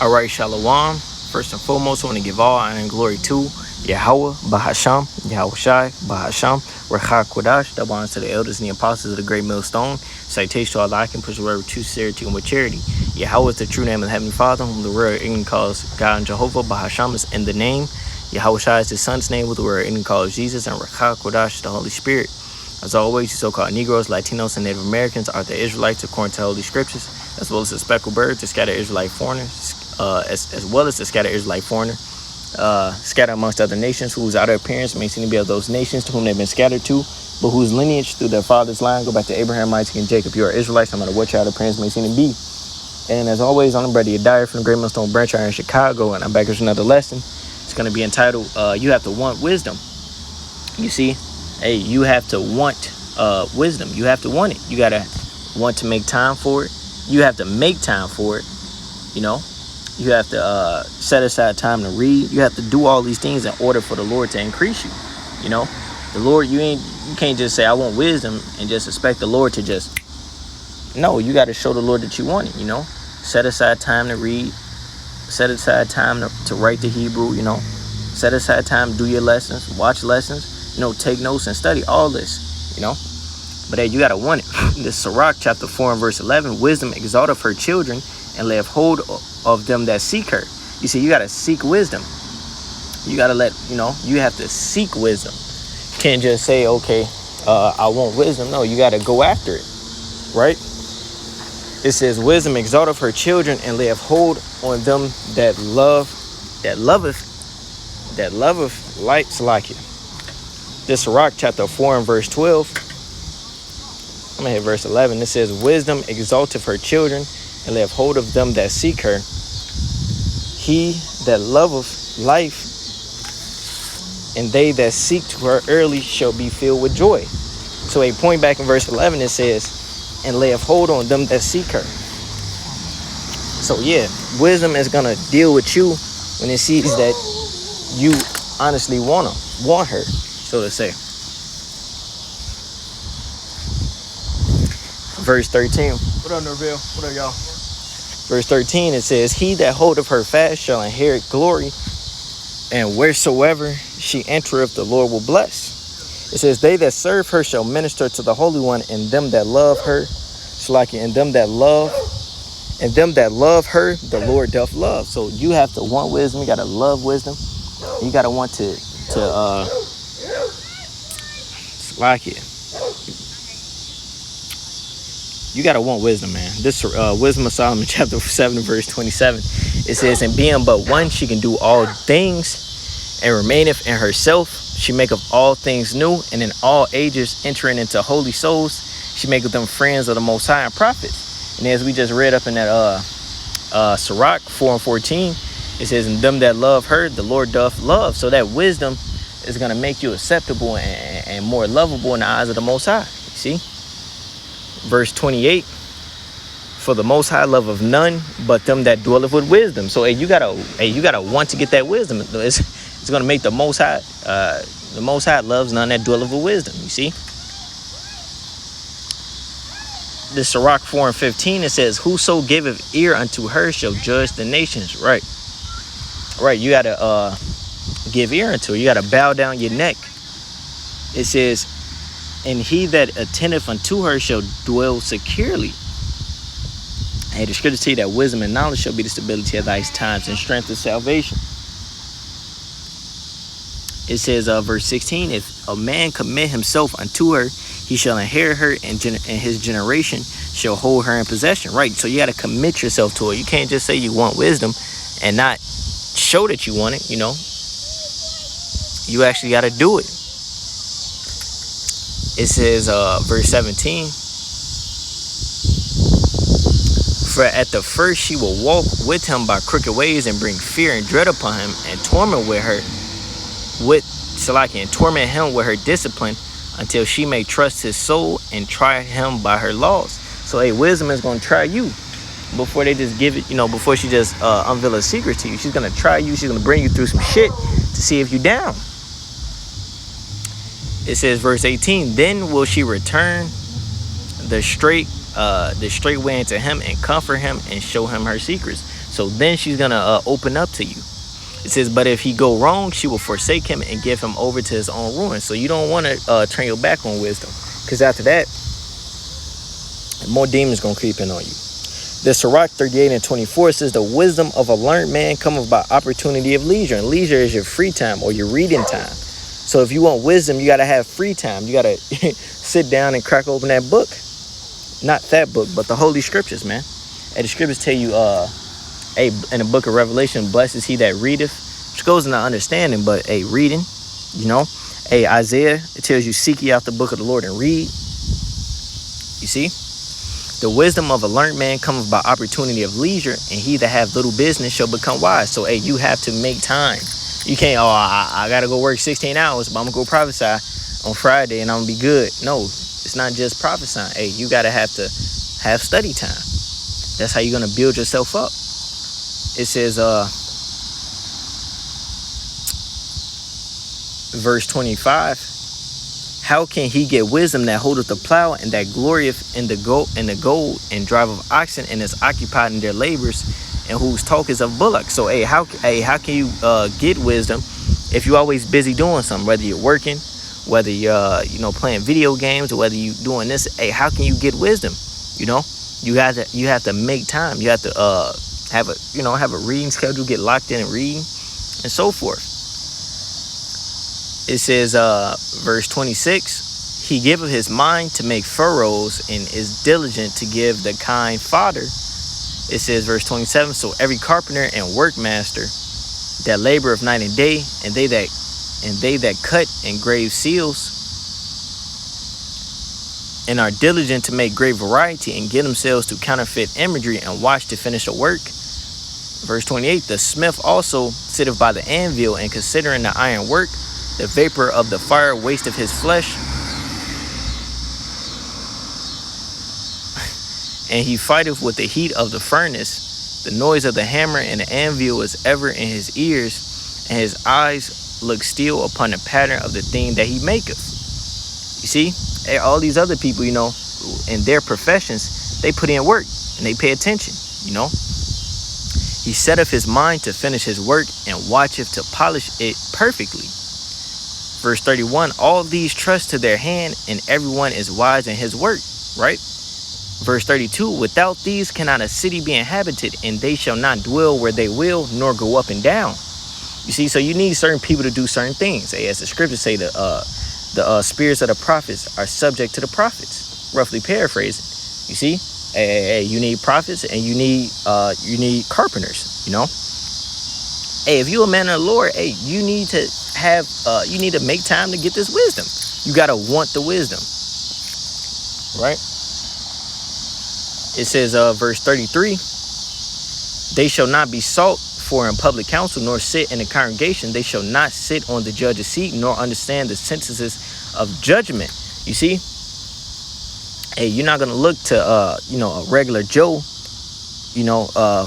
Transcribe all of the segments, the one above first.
Alright, Shalom. First and foremost, I want to give all honor and glory to Yahweh, Bahasham, Yahweh Shai, Bahasham, Recha Kodash. Double honors to the elders and the apostles of the great millstone. Citation to Allah can push the word with true sincerity and with charity. Yahweh is the true name of the Heavenly Father, whom the word Ignorant calls God and Jehovah. Bahasham is in the name. Yahweh Shai is the Son's name, with the word Ignorant calls Jesus, and Recha Kodash is the Holy Spirit. As always, you so-called Negroes, Latinos, and Native Americans are the Israelites according to Holy Scriptures, as well as the speckled birds, the scattered Israelite foreigners, as well as the scattered Israelite foreigner, scattered amongst other nations, whose outer appearance may seem to be of those nations to whom they've been scattered to, but whose lineage through their father's line go back to Abraham, Isaac, and Jacob. You are Israelites, no matter what your outer appearance may seem to be. And as always, I'm brother Yedire from the Great Millstone Branch here in Chicago, and I'm back with another lesson. It's going to be entitled, You Have to Want Wisdom. You see, hey, you have to want wisdom. You have to want it. You got to want to make time for it. You have to make time for it, you know. You have to set aside time to read. You have to do all these things in order for the Lord to increase you. You know, the Lord, you can't just say I want wisdom and just expect the Lord to just. No, you got to show the Lord that you want it. You know, set aside time to read. Set aside time to write the Hebrew. You know, set aside time to do your lessons, watch lessons. You know, take notes and study all this. You know, but hey, you got to want it. This Sirach chapter 4 and verse 11. Wisdom exalteth her children, and layeth hold of them that seek her. You see, you got to seek wisdom. You got to you have to seek wisdom. You can't just say, okay, I want wisdom. No, you got to go after it, right? It says, wisdom exalteth her children, and layeth hold on them that loveth light Salakia. This Sirach chapter 4 and verse 12. I'm going to hit verse 11. It says, wisdom exalteth her children, and layeth hold of them that seek her. He that loveth life, and they that seek to her early shall be filled with joy. So a point back in verse 11, it says, and layeth hold on them that seek her. So yeah, wisdom is going to deal with you when it sees that you honestly want her, so to say. Verse 13. What up, Norville? What up, y'all? Verse 13, it says, he that holdeth her fast shall inherit glory, and wheresoever she entereth, the Lord will bless. It says, they that serve her shall minister to the Holy One, and them that love her, and them that love her, the Lord doth love. So you have to want wisdom. You got to love wisdom. You got to want to you got to want wisdom, man. This Wisdom of Solomon chapter 7 verse 27. It says, and being but one, she can do all things, and remaineth in herself. She maketh all things new, and in all ages entering into holy souls, she maketh them friends of the Most High and prophets. And as we just read up in that Sirach 4 and 14, it says, and them that love her, the Lord doth love. So that wisdom is going to make you acceptable and more lovable in the eyes of the Most High. You see? Verse 28, for the Most High loveth none but them that dwelleth with wisdom. So you gotta want to get that wisdom. It's gonna make the Most High. The Most High loves none that dwelleth with wisdom. You see. The Sirach 4 and 15, it says, whoso giveth ear unto her shall judge the nations. Right. You gotta give ear unto her. You gotta bow down your neck. It says, and he that attendeth unto her shall dwell securely. And the scriptures tell you that wisdom and knowledge shall be the stability of thy times and strength of salvation. It says, verse 16, if a man commit himself unto her, he shall inherit her, and his generation shall hold her in possession. Right. So you got to commit yourself to her. You can't just say you want wisdom and not show that you want it. You know, you actually got to do it. It says, verse 17, for at the first she will walk with him by crooked ways, and bring fear and dread upon him, and torment him with her discipline, until she may trust his soul and try him by her laws. So wisdom is going to try you before they just give it, before she just unveil a secret to you. She's going to try you. She's going to bring you through some shit to see if you're down. It says, verse 18, then will she return the straight way into him, and comfort him, and show him her secrets. So then she's gonna open up to you. It says, but if he go wrong, she will forsake him and give him over to his own ruin. So you don't want to turn your back on wisdom, because after that, more demons gonna creep in on you. The Sirach 38:24 says, the wisdom of a learned man cometh by opportunity of leisure. And leisure is your free time or your reading time. So if you want wisdom, you got to have free time. You got to sit down and crack open that book. Not that book, but the Holy Scriptures, man. And the Scriptures tell you, in the book of Revelation, blessed is he that readeth, which goes into understanding, but reading, Isaiah, it tells you, seek ye out the book of the Lord and read. You see? The wisdom of a learned man cometh by opportunity of leisure, and he that have little business shall become wise. So, you have to make time. You can't, I got to go work 16 hours, but I'm going to go prophesy on Friday and I'm going to be good. No, it's not just prophesying. You got to have study time. That's how you're going to build yourself up. It says, verse 25, how can he get wisdom that holdeth the plow and that glorieth in the gold and driveth oxen and is occupied in their labors and whose talk is of bullocks? So, how can you get wisdom if you're always busy doing something, whether you're working, whether you're, playing video games, or whether you're doing this? How can you get wisdom? You have to make time. You have to have a reading schedule, get locked in and reading, and so forth. It says, verse 26, he giveth his mind to make furrows and is diligent to give the kind fodder. It says, verse 27, so every carpenter and workmaster that laboreth night and day, and they that cut and grave seals, and are diligent to make great variety, and give themselves to counterfeit imagery, and watch to finish a work. Verse 28, the smith also sitteth by the anvil, and considering the iron work, the vapor of the fire wasteth his flesh. And he fighteth with the heat of the furnace. The noise of the hammer and the anvil is ever in his ears, and his eyes look still upon the pattern of the thing that he maketh. You see, all these other people, in their professions, they put in work and they pay attention, He setteth his mind to finish his work and watcheth to polish it perfectly. Verse 31, all these trust to their hand, and everyone is wise in his work, right? Verse 32, without these cannot a city be inhabited, and they shall not dwell where they will, nor go up and down. You see, so you need certain people to do certain things. As the scriptures say, the spirits of the prophets are subject to the prophets, roughly paraphrasing. You see, you need prophets and you need carpenters, if you're a man of the Lord, you need to make time to get this wisdom. You got to want the wisdom, right? It says, verse 33, they shall not be sought for in public council, nor sit in the congregation. They shall not sit on the judge's seat, nor understand the sentences of judgment. You see, you're not going to look to, a regular Joe,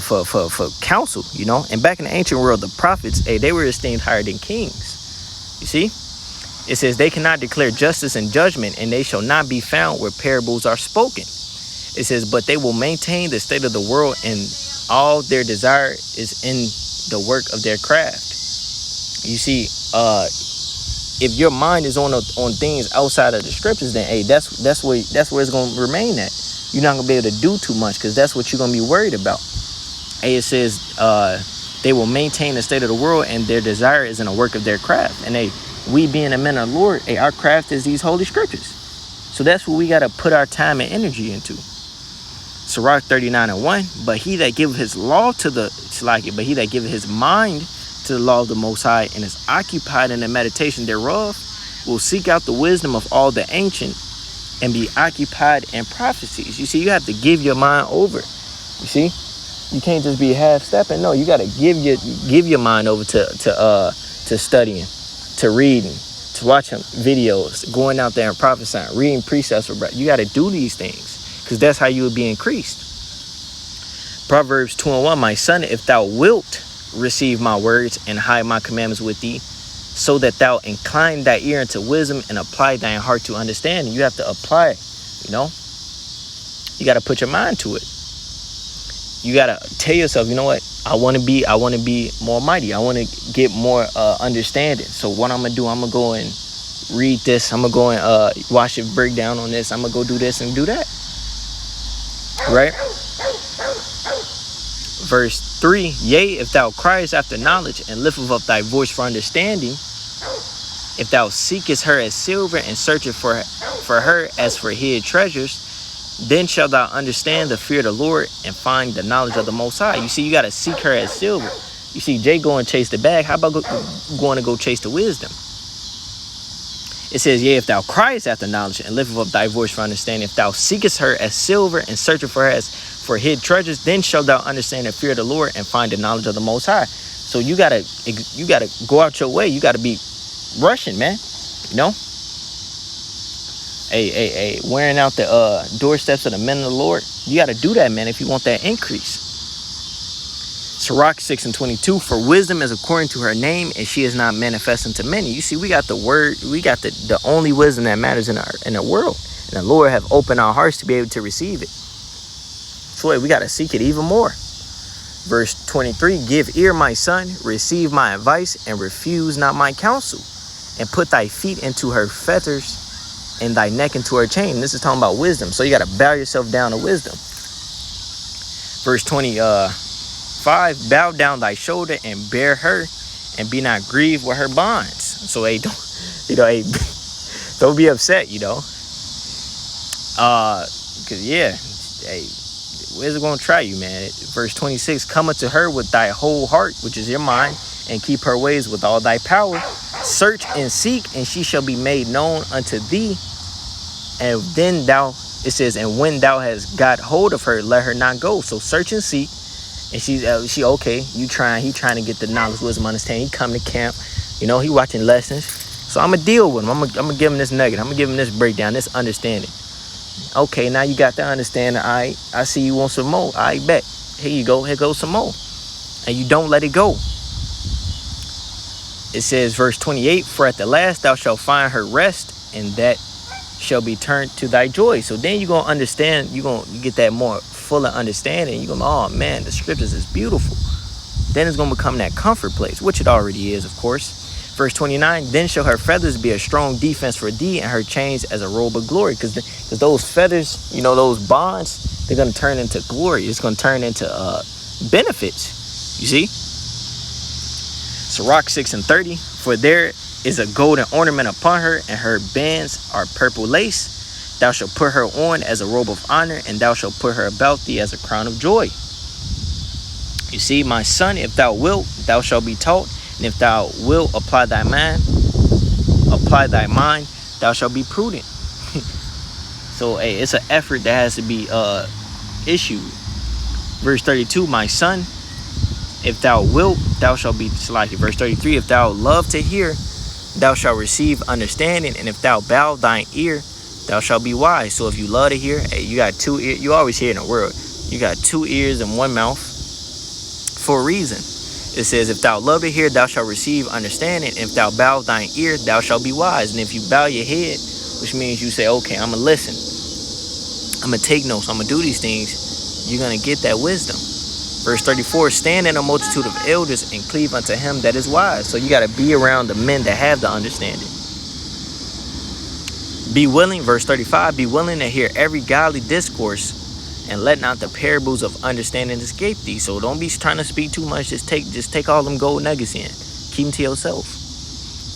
for counsel, And back in the ancient world, the prophets, they were esteemed higher than kings. You see, it says they cannot declare justice and judgment, and they shall not be found where parables are spoken. It says, but they will maintain the state of the world, and all their desire is in the work of their craft. You see, if your mind is on things outside of the scriptures, then that's where it's going to remain at. You're not going to be able to do too much, because that's what you're going to be worried about. It says they will maintain the state of the world, and their desire is in the work of their craft. And we being the men of the Lord, our craft is these holy scriptures. So that's what we got to put our time and energy into. Sirach 39:1, but he that giveth his law to but he that giveth his mind to the law of the Most High, and is occupied in the meditation thereof, will seek out the wisdom of all the ancient, and be occupied in prophecies. You see, you have to give your mind over. You see, you can't just be half-stepping. No, you got to give your mind over to studying, to reading, to watching videos, going out there and prophesying, reading precepts. You got to do these things, because that's how you will be increased. Proverbs 2:1, my son, if thou wilt receive my words and hide my commandments with thee, so that thou incline thy ear unto wisdom and apply thine heart to understanding. You have to apply it, You got to put your mind to it. you gotta tell yourself, you know what? I want to be more mighty. I want to get more understanding. So what I'm gonna do, I'm gonna go and read this. I'm gonna go and watch it break down on this. I'm gonna go do this and do that. Right? Verse 3, yea, if thou criest after knowledge and liftest up thy voice for understanding, if thou seekest her as silver and searchest for her as for hid treasures, then shalt thou understand the fear of the Lord and find the knowledge of the Most High. You see, you got to seek her as silver. You see, Jay go and chase the bag. How about going to go chase the wisdom? It says, yea, if thou criest after knowledge and lift up thy voice for understanding, if thou seekest her as silver and searchest for her as for hid treasures, then shalt thou understand the fear of the Lord and find the knowledge of the Most High. So you gotta go out your way. You gotta be rushing, man. You know? Hey, wearing out the doorsteps of the men of the Lord. You got to do that, man, if you want that increase. Sirach 6:22, for wisdom is according to her name, and she is not manifest unto many. You see, we got the word, we got the only wisdom that matters in the world. And the Lord have opened our hearts to be able to receive it. So we got to seek it even more. Verse 23, give ear, my son, receive my advice, and refuse not my counsel, and put thy feet into her fetters, and thy neck into her chain. This is talking about wisdom. So you got to bow yourself down to wisdom. Verse 25, bow down thy shoulder and bear her, and be not grieved with her bonds. So don't be upset, where's it gonna try you, man? Verse 26, come unto her with thy whole heart, which is your mind, and keep her ways with all thy power. Search and seek, and she shall be made known unto thee. And then it says, and when thou hast got hold of her, let her not go. So search and seek, and she okay. He trying to get the knowledge, wisdom, understanding. He come to camp, he watching lessons. So I'm gonna deal with him. I'm gonna give him this nugget. I'm gonna give him this breakdown, this understanding. Okay, now you got the understanding. I see you want some more. I bet. Here you go. Here goes some more. And you don't let it go. It says, verse 28, for at the last thou shalt find her rest, and that shall be turned to thy joy. So then you're going to understand, you get that more fuller understanding. You're going to, oh man, the scriptures is beautiful. Then it's going to become that comfort place, which it already is, of course. Verse 29, then shall her feathers be a strong defense for thee, and her chains as a robe of glory. Because those feathers, those bonds, they're going to turn into glory. It's going to turn into benefits. You see? Sirach 6:30, for there is a golden ornament upon her, and her bands are purple lace. Thou shalt put her on as a robe of honor, and thou shalt put her about thee as a crown of joy. You see, my son, if thou wilt, thou shalt be taught, and if thou wilt apply thy mind, thou shalt be prudent. So, it's an effort that has to be issued. Verse 32, my son, if thou wilt, thou shalt be selected. Verse 33, if thou love to hear, thou shalt receive understanding, and if thou bow thine ear, thou shalt be wise. So if you love to hear, you got 2 ears. You always hear in the world. You got 2 ears and 1 mouth for a reason. It says, if thou love to hear, thou shalt receive understanding. And if thou bow thine ear, thou shalt be wise. And if you bow your head, which means you say, okay, I'm going to listen. I'm going to take notes. I'm going to do these things. You're going to get that wisdom. Verse 34, stand in a multitude of elders and cleave unto him that is wise. So you got to be around the men that have the understanding. Be willing, verse 35, be willing to hear every godly discourse, and let not the parables of understanding escape thee. So don't be trying to speak too much. Just take all them gold nuggets in. Keep them to yourself.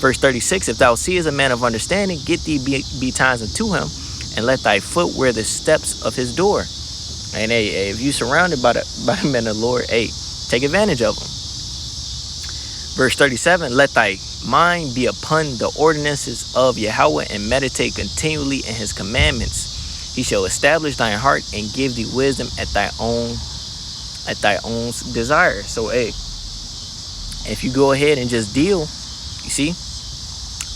Verse 36, if thou seest a man of understanding, get thee betimes unto him, and let thy foot wear the steps of his door. And if you surrounded by the men of the Lord, take advantage of them. Verse 37, let thy mind be upon the ordinances of Yahweh, and meditate continually in his commandments. He shall establish thine heart and give thee wisdom at thy own desire. So if you go ahead and just deal, you see,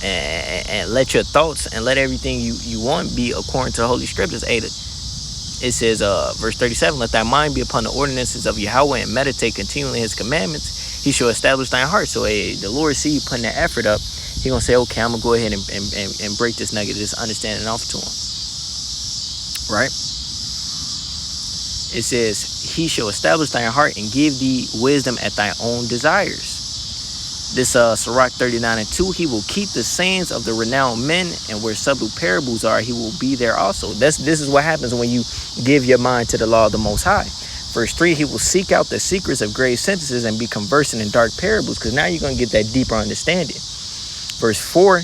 and let your thoughts and let everything you want be according to the Holy Scriptures. It says, verse 37, let thy mind be upon the ordinances of Yahweh, and meditate continually in his commandments. He shall establish thine heart. So the Lord see you putting that effort up. He gonna say, okay, I'm gonna go ahead and break this nugget, this understanding off to him. Right? It says, he shall establish thine heart and give thee wisdom at thy own desires. This Sirach 39:2, he will keep the sayings of the renowned men, and where subtle parables are, he will be there also. This is what happens when you give your mind to the law of the Most High. Verse 3, he will seek out the secrets of grave sentences and be conversant in dark parables, because now you're going to get that deeper understanding. Verse 4,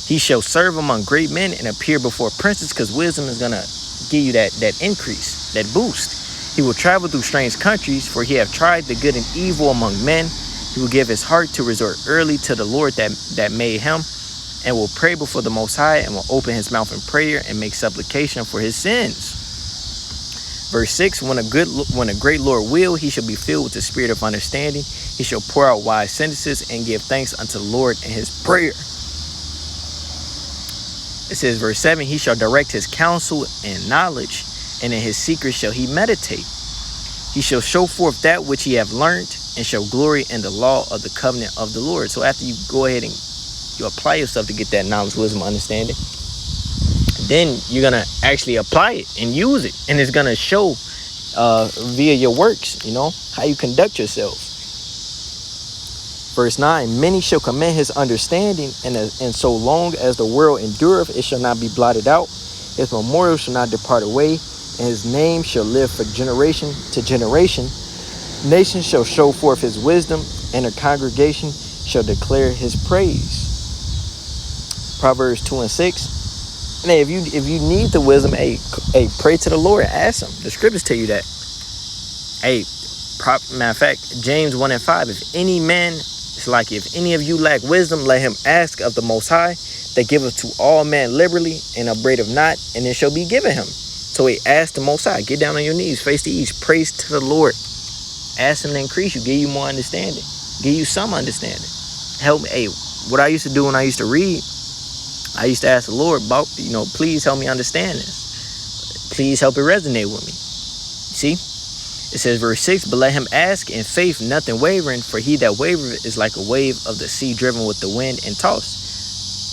he shall serve among great men and appear before princes, because wisdom is going to give you that increase, that boost. He will travel through strange countries, for he have tried the good and evil among men. He will give his heart to resort early to the Lord that made him, and will pray before the Most High, and will open his mouth in prayer and make supplication for his sins. Verse 6, when a great Lord will, he shall be filled with the spirit of understanding. He shall pour out wise sentences and give thanks unto the Lord in his prayer. It says, verse 7, he shall direct his counsel in knowledge, and in his secret shall he meditate. He shall show forth that which he have learned, and shall glory in the law of the covenant of the Lord. So after you go ahead and you apply yourself to get that knowledge, wisdom, understanding, then you're going to actually apply it and use it. And it's going to show via your works, how you conduct yourself. Verse 9, many shall commend his understanding, and so long as the world endureth, it shall not be blotted out. His memorial shall not depart away, and his name shall live for generation to generation. Nations shall show forth his wisdom, and her congregation shall declare his praise. Proverbs 2:6. And hey, if you need the wisdom, hey, pray to the Lord, ask him. The scriptures tell you that. Hey, matter of fact, James 1:5. If any man, it's like, if any of you lack wisdom, let him ask of the Most High, that giveth to all men liberally, and upbraideth not, and it shall be given him. So he asked the Most High, get down on your knees, face the east, praise to the Lord. Ask him to increase you, give you more understanding, give you some understanding. Help me. Hey, what I used to do when I used to read, I used to ask the Lord about, please help me understand this. Please help it resonate with me. See? It says, verse 6, but let him ask in faith, nothing wavering, for he that wavereth is like a wave of the sea driven with the wind and tossed.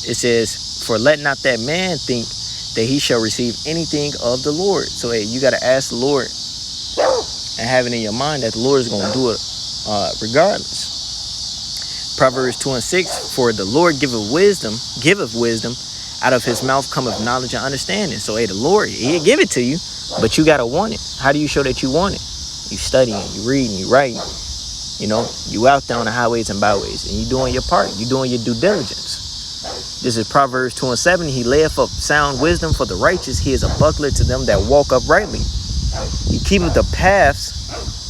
It says, for let not that man think that he shall receive anything of the Lord. So, hey, you got to ask the Lord and have it in your mind that the Lord is going to do it regardless. Proverbs 2:6, for the Lord giveth wisdom, out of his mouth cometh knowledge and understanding. So, hey, the Lord, he'll give it to you, but you got to want it. How do you show that you want it? You studying, you reading, you writing. You out there on the highways and byways, and you doing your part. You doing your due diligence. This is Proverbs 2:7. He layeth up sound wisdom for the righteous. He is a buckler to them that walk uprightly. He keepeth the paths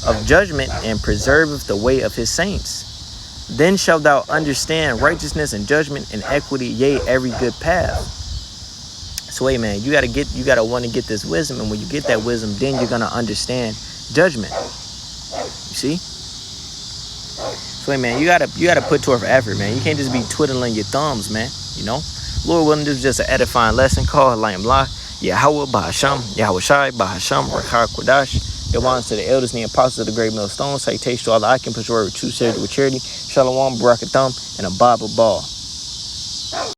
of judgment and preserveth the way of his saints. Then shalt thou understand righteousness and judgment and equity, yea, every good path. So, hey, man, you gotta want to get this wisdom, and when you get that wisdom, then you're gonna understand judgment. You see? So, hey, man, you gotta put forth effort, man. You can't just be twiddling your thumbs, man. Lord willing, this is just an edifying lesson called Layim La, Yahweh Bahasham, Yahweh Shai Bahasham, Rechar Kodash. It belongs to the elders and the apostles of the great millstone. Citation to all the I can put your word with true charity, Shalom, Barakatham, and a Bible ball.